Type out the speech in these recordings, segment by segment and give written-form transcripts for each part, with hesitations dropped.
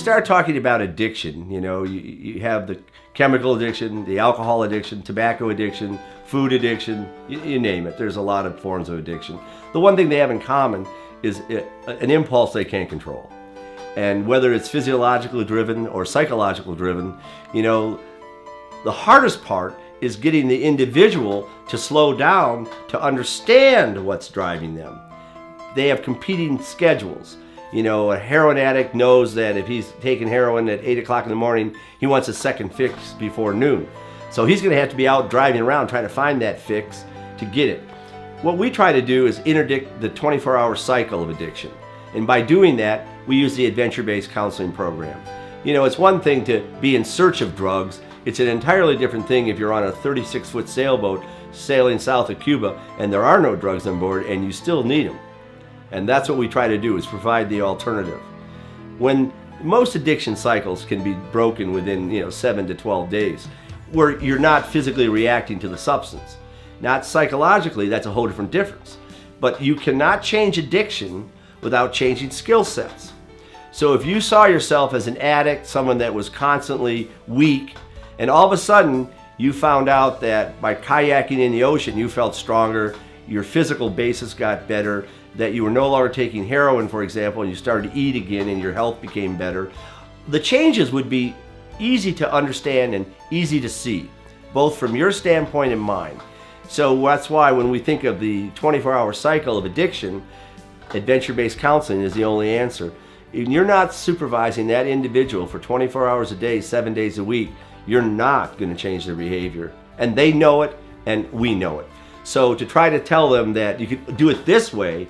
start talking about addiction, you have the chemical addiction, the alcohol addiction, tobacco addiction, food addiction, you name it. There's a lot of forms of addiction. The one thing they have in common is an impulse they can't control. And whether it's physiologically driven or psychological driven, the hardest part is getting the individual to slow down to understand what's driving them. They have competing schedules. A heroin addict knows that if he's taking heroin at 8 o'clock in the morning, he wants a second fix before noon. So he's going to have to be out driving around trying to find that fix to get it. What we try to do is interdict the 24-hour cycle of addiction. And by doing that, we use the adventure-based counseling program. It's one thing to be in search of drugs. It's an entirely different thing if you're on a 36-foot sailboat sailing south of Cuba and there are no drugs on board and you still need them. And that's what we try to do, is provide the alternative. When most addiction cycles can be broken within 7 to 12 days, where you're not physically reacting to the substance. Not psychologically, that's a whole difference. But you cannot change addiction without changing skill sets. So if you saw yourself as an addict, someone that was constantly weak, and all of a sudden you found out that by kayaking in the ocean you felt stronger, your physical basis got better, that you were no longer taking heroin, for example, and you started to eat again and your health became better, the changes would be easy to understand and easy to see, both from your standpoint and mine. So that's why when we think of the 24-hour cycle of addiction, adventure-based counseling is the only answer. If you're not supervising that individual for 24 hours a day, 7 days a week, you're not going to change their behavior. And they know it, and we know it. So to try to tell them that you can do it this way,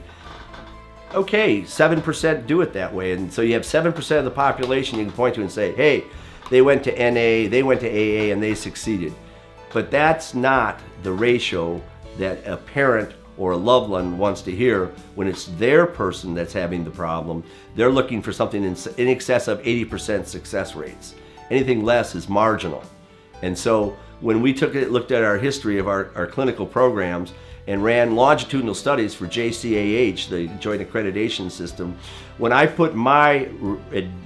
okay, 7% do it that way. And so you have 7% of the population you can point to and say, hey, they went to NA, they went to AA, and they succeeded. But that's not the ratio that a parent or a loved one wants to hear when it's their person that's having the problem. They're looking for something in excess of 80% success rates. Anything less is marginal. And so when we looked at our history of our clinical programs and ran longitudinal studies for JCAH, the Joint Accreditation System, when I put my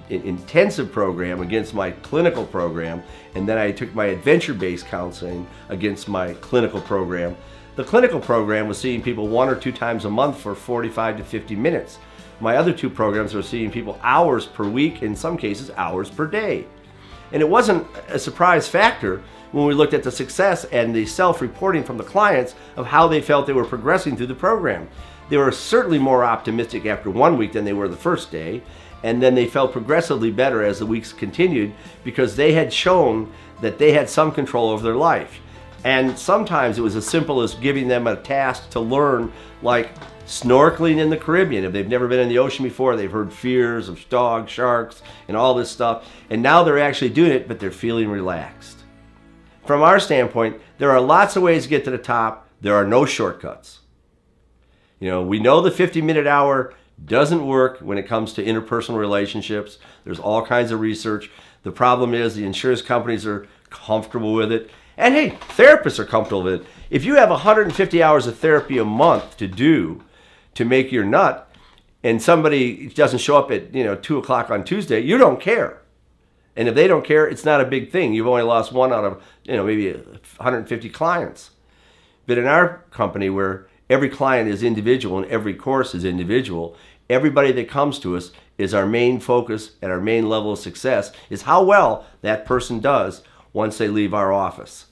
intensive program against my clinical program, and then I took my adventure-based counseling against my clinical program, the clinical program was seeing people 1 or 2 times a month for 45 to 50 minutes. My other 2 programs were seeing people hours per week, in some cases hours per day. And it wasn't a surprise factor when we looked at the success and the self-reporting from the clients of how they felt they were progressing through the program. They were certainly more optimistic after 1 week than they were the first day, and then they felt progressively better as the weeks continued because they had shown that they had some control over their life. And sometimes it was as simple as giving them a task to learn, like snorkeling in the Caribbean. If they've never been in the ocean before, they've heard fears of dogs, sharks, and all this stuff. And now they're actually doing it, but they're feeling relaxed. From our standpoint, there are lots of ways to get to the top. There are no shortcuts. We know the 50-minute hour doesn't work when it comes to interpersonal relationships. There's all kinds of research. The problem is the insurance companies are comfortable with it. And hey, therapists are comfortable with it. If you have 150 hours of therapy a month to do to make your nut, and somebody doesn't show up at 2 o'clock on Tuesday, you don't care. And if they don't care, it's not a big thing. You've only lost 1 out of maybe 150 clients. But in our company, where every client is individual and every course is individual, everybody that comes to us is our main focus, and our main level of success is how well that person does once they leave our office.